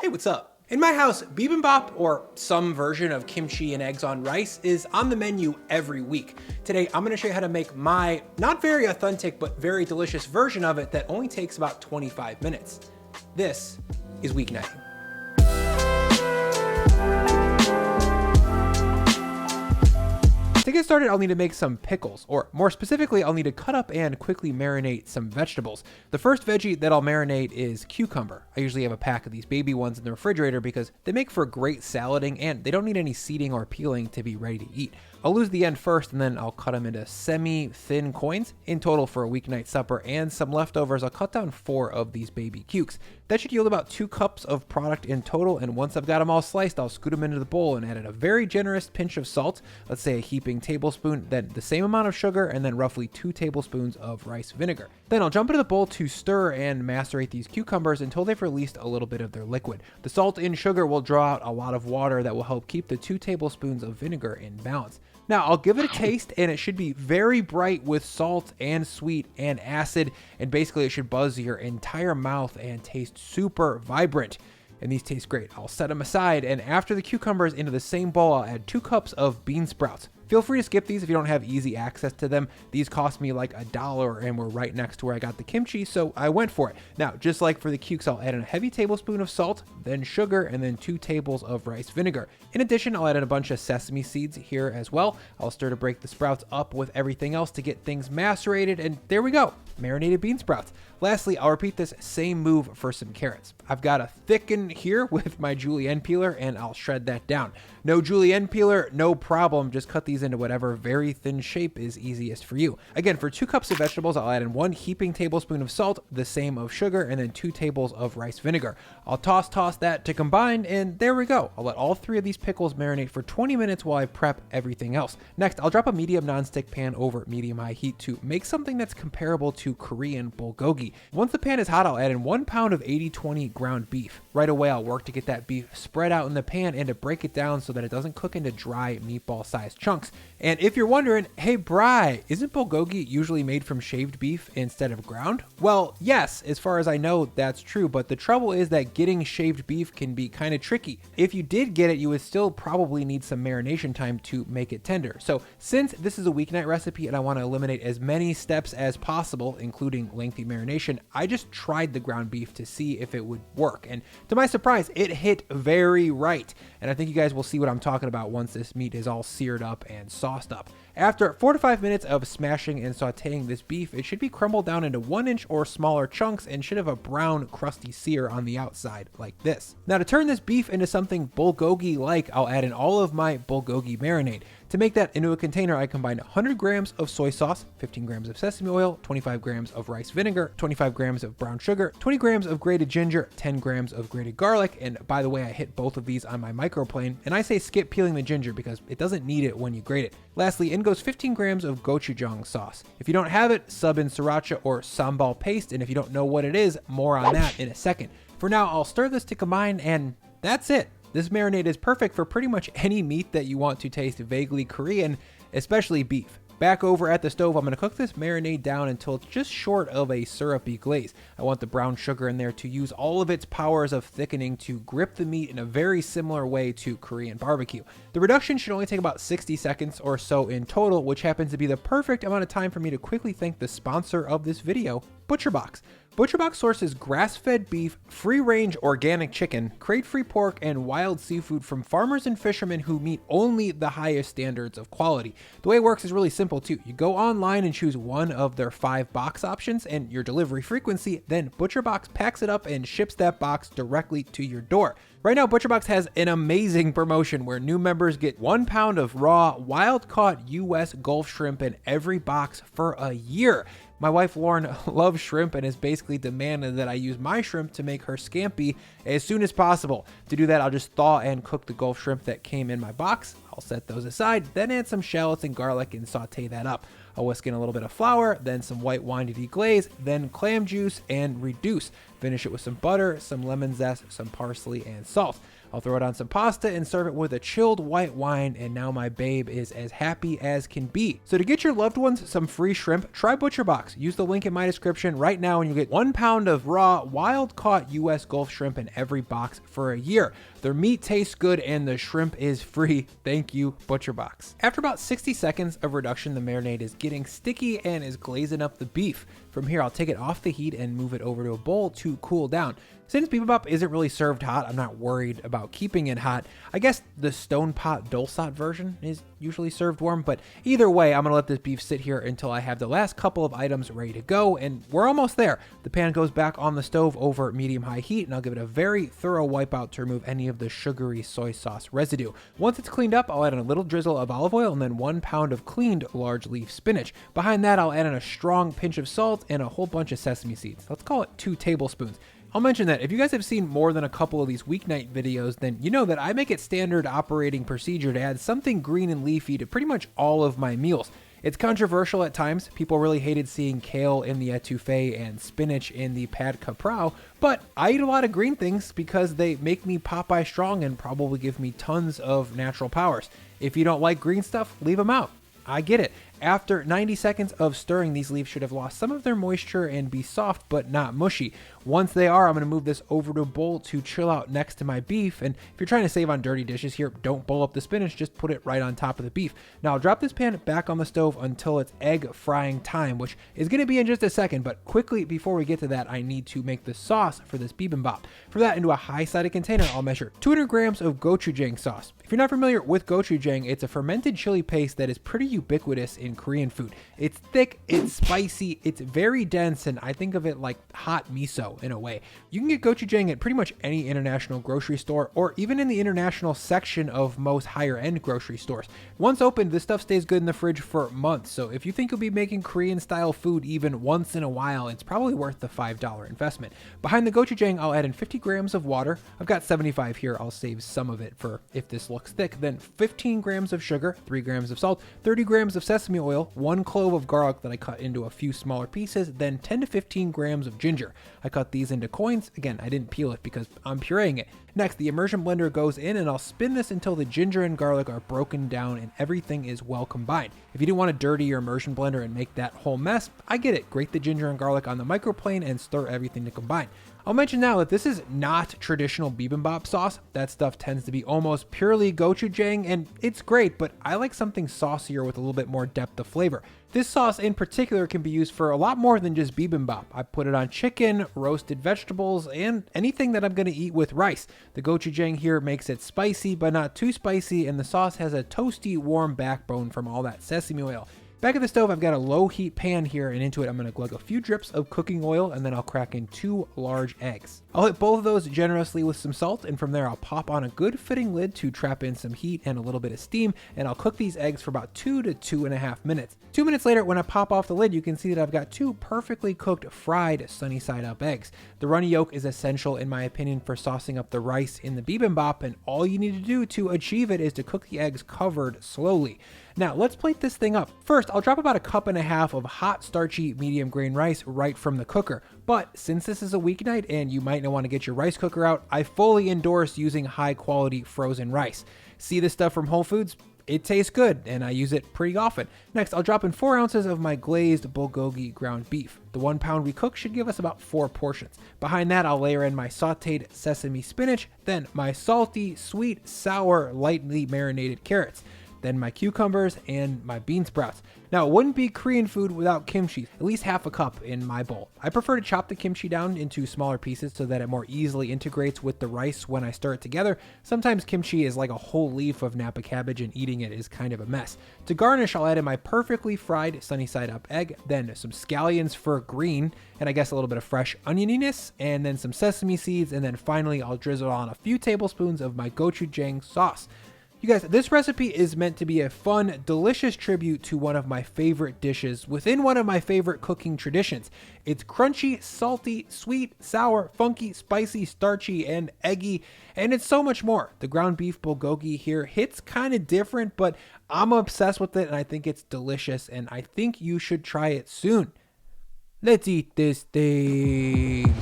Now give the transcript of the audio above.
what's up? In my house, bibimbap, or some version of kimchi and eggs on rice, is on the menu every week. Today, I'm gonna show you how to make my not very authentic, but very delicious version of it that only takes about 25 minutes. This is weeknighting. To get started, I'll need to make some pickles, or more specifically, I'll need to cut up and quickly marinate some vegetables. The first veggie that I'll marinate is cucumber. I usually have a pack of these baby ones in the refrigerator because they make for great salading and they don't need any seeding or peeling to be ready to eat. I'll lose the end first and then I'll cut them into semi-thin coins. In total for a weeknight supper and some leftovers, I'll cut down 4 of these baby cukes. That should yield about 2 cups of product in total, and once I've got them all sliced, I'll scoot them into the bowl and add in a very generous pinch of salt, let's say a heaping tablespoon, then the same amount of sugar, and then roughly 2 tablespoons of rice vinegar. Then I'll jump into the bowl to stir and macerate these cucumbers until they've released a little bit of their liquid. The salt and sugar will draw out a lot of water that will help keep the 2 tablespoons of vinegar in balance. Now I'll give it a taste, and it should be very bright with salt and sweet and acid, and basically it should buzz your entire mouth and taste super vibrant. And these taste great. I'll set them aside, and after the cucumbers into the same bowl, I'll add 2 cups of bean sprouts. Feel free to skip these if you don't have easy access to them. These cost me like $1 and were right next to where I got the kimchi, so I went for it. Now, just like for the cukes, I'll add in a heavy tablespoon of salt, then sugar, and then 2 tables of rice vinegar. In addition, I'll add in a bunch of sesame seeds here as well. I'll stir to break the sprouts up with everything else to get things macerated, and there we go, marinated bean sprouts. Lastly, I'll repeat this same move for some carrots. I've got a thicken here with my julienne peeler, and I'll shred that down. No julienne peeler, no problem. Just cut these into whatever very thin shape is easiest for you. Again, for 2 cups of vegetables, I'll add in 1 heaping tablespoon of salt, the same of sugar, and then 2 tables of rice vinegar. I'll toss that to combine, and there we go. I'll let all 3 of these pickles marinate for 20 minutes while I prep everything else. Next, I'll drop a medium nonstick pan over medium-high heat to make something that's comparable to Korean bulgogi. Once the pan is hot, I'll add in 1 pound of 80/20 ground beef. Right away, I'll work to get that beef spread out in the pan and to break it down so that it doesn't cook into dry meatball-sized chunks. And if you're wondering, hey Bri, isn't bulgogi usually made from shaved beef instead of ground? Well, yes, as far as I know, that's true, but the trouble is that getting shaved beef can be kind of tricky. If you did get it, you would still probably need some marination time to make it tender. So since this is a weeknight recipe and I want to eliminate as many steps as possible, including lengthy marination, I just tried the ground beef to see if it would work. And to my surprise, it hit very right. And I think you guys will see what I'm talking about once this meat is all seared up and sauced up. After 4 to 5 minutes of smashing and sauteing this beef, it should be crumbled down into 1-inch or smaller chunks and should have a brown, crusty sear on the outside, like this. Now to turn this beef into something bulgogi-like, I'll add in all of my bulgogi marinade. To make that into a container, I combined 100 grams of soy sauce, 15 grams of sesame oil, 25 grams of rice vinegar, 25 grams of brown sugar, 20 grams of grated ginger, 10 grams of grated garlic, and by the way, I hit both of these on my microplane, and I say skip peeling the ginger because it doesn't need it when you grate it. Lastly, in goes 15 grams of gochujang sauce. If you don't have it, sub in sriracha or sambal paste, and if you don't know what it is, more on that in a second. For now, I'll stir this to combine, and that's it. This marinade is perfect for pretty much any meat that you want to taste vaguely Korean, especially beef. Back over at the stove, I'm going to cook this marinade down until it's just short of a syrupy glaze. I want the brown sugar in there to use all of its powers of thickening to grip the meat in a very similar way to Korean barbecue. The reduction should only take about 60 seconds or so in total, which happens to be the perfect amount of time for me to quickly thank the sponsor of this video, ButcherBox. ButcherBox sources grass-fed beef, free-range organic chicken, crate-free pork, and wild seafood from farmers and fishermen who meet only the highest standards of quality. The way it works is really simple too. You go online and choose one of their 5 box options and your delivery frequency, then ButcherBox packs it up and ships that box directly to your door. Right now, ButcherBox has an amazing promotion where new members get 1 pound of raw, wild-caught U.S. Gulf shrimp in every box for a year. My wife Lorn loves shrimp and has basically demanded that I use my shrimp to make her scampi as soon as possible. To do that, I'll just thaw and cook the Gulf shrimp that came in my box. I'll set those aside, then add some shallots and garlic and saute that up. I'll whisk in a little bit of flour, then some white wine to deglaze, then clam juice and reduce. Finish it with some butter, some lemon zest, some parsley, and salt. I'll throw it on some pasta and serve it with a chilled white wine, and now my babe is as happy as can be. So to get your loved ones some free shrimp, try ButcherBox. Use the link in my description right now and you'll get 1 pound of raw, wild-caught U.S. Gulf shrimp in every box for a year. Their meat tastes good and the shrimp is free. Thank you, ButcherBox. After about 60 seconds of reduction, the marinade is getting sticky and is glazing up the beef. From here, I'll take it off the heat and move it over to a bowl to cool down. Since bibimbap isn't really served hot, I'm not worried about keeping it hot. I guess the stone pot dulsat version is usually served warm, but either way, I'm gonna let this beef sit here until I have the last couple of items ready to go, and we're almost there. The pan goes back on the stove over medium-high heat, and I'll give it a very thorough wipe out to remove any of the sugary soy sauce residue. Once it's cleaned up, I'll add in a little drizzle of olive oil and then 1 pound of cleaned large leaf spinach. Behind that, I'll add in a strong pinch of salt and a whole bunch of sesame seeds. Let's call it 2 tablespoons. I'll mention that if you guys have seen more than a couple of these weeknight videos, then you know that I make it standard operating procedure to add something green and leafy to pretty much all of my meals. It's controversial at times. People really hated seeing kale in the etouffee and spinach in the pad caprao, but I eat a lot of green things because they make me Popeye strong and probably give me tons of natural powers. If you don't like green stuff, leave them out. I get it. After 90 seconds of stirring, these leaves should have lost some of their moisture and be soft but not mushy. Once they are, I'm going to move this over to a bowl to chill out next to my beef. And if you're trying to save on dirty dishes here, don't bowl up the spinach, just put it right on top of the beef. Now I'll drop this pan back on the stove until it's egg frying time, which is going to be in just a second. But quickly, before we get to that, I need to make the sauce for this bibimbap. For that, into a high-sided container, I'll measure 200 grams of gochujang sauce. If you're not familiar with gochujang, it's a fermented chili paste that is pretty ubiquitous in Korean food. It's thick, it's spicy, it's very dense, and I think of it like hot miso in a way. You can get gochujang at pretty much any international grocery store or even in the international section of most higher end grocery stores. Once opened, this stuff stays good in the fridge for months, so if you think you'll be making Korean style food even once in a while, it's probably worth the $5 investment. Behind the gochujang, I'll add in 50 grams of water. I've got 75 here. I'll save some of it for if this looks thick. Then 15 grams of sugar, 3 grams of salt, 30 grams of sesame oil, 1 clove of garlic that I cut into a few smaller pieces, then 10 to 15 grams of ginger. I cut these into coins. Again, I didn't peel it because I'm pureeing it. Next, the immersion blender goes in and I'll spin this until the ginger and garlic are broken down and everything is well combined. If you didn't want to dirty your immersion blender and make that whole mess, I get it. Grate the ginger and garlic on the microplane and stir everything to combine. I'll mention now that this is not traditional bibimbap sauce. That stuff tends to be almost purely gochujang, and it's great, but I like something saucier with a little bit more depth of flavor. This sauce in particular can be used for a lot more than just bibimbap. I put it on chicken, roasted vegetables, and anything that I'm going to eat with rice. The gochujang here makes it spicy, but not too spicy, and the sauce has a toasty, warm backbone from all that sesame oil. Back at the stove, I've got a low heat pan here, and into it I'm going to glug a few drips of cooking oil, and then I'll crack in 2 large eggs. I'll hit both of those generously with some salt, and from there I'll pop on a good fitting lid to trap in some heat and a little bit of steam, and I'll cook these eggs for about 2 to 2.5 minutes. 2 minutes later, when I pop off the lid, you can see that I've got 2 perfectly cooked fried sunny side up eggs. The runny yolk is essential in my opinion for saucing up the rice in the bibimbap, and all you need to do to achieve it is to cook the eggs covered slowly. Now let's plate this thing up. First, I'll drop about 1.5 cups of hot starchy medium grain rice right from the cooker. But since this is a weeknight and you might not want to get your rice cooker out, I fully endorse using high quality frozen rice. See this stuff from Whole Foods? It tastes good and I use it pretty often. Next, I'll drop in 4 ounces of my glazed bulgogi ground beef. The 1 pound we cook should give us about 4 portions. Behind that, I'll layer in my sauteed sesame spinach, then my salty, sweet, sour, lightly marinated carrots, then my cucumbers and my bean sprouts. Now, it wouldn't be Korean food without kimchi, at least 1/2 cup in my bowl. I prefer to chop the kimchi down into smaller pieces so that it more easily integrates with the rice when I stir it together. Sometimes kimchi is like a whole leaf of Napa cabbage and eating it is kind of a mess. To garnish, I'll add in my perfectly fried sunny side up egg, then some scallions for green, and I guess a little bit of fresh onioniness, and then some sesame seeds, and then finally I'll drizzle on a few tablespoons of my gochujang sauce. You guys, this recipe is meant to be a fun, delicious tribute to one of my favorite dishes within one of my favorite cooking traditions. It's crunchy, salty, sweet, sour, funky, spicy, starchy, and eggy, and it's so much more. The ground beef bulgogi here hits kind of different, but I'm obsessed with it and I think it's delicious, and I think you should try it soon. Let's eat this thing.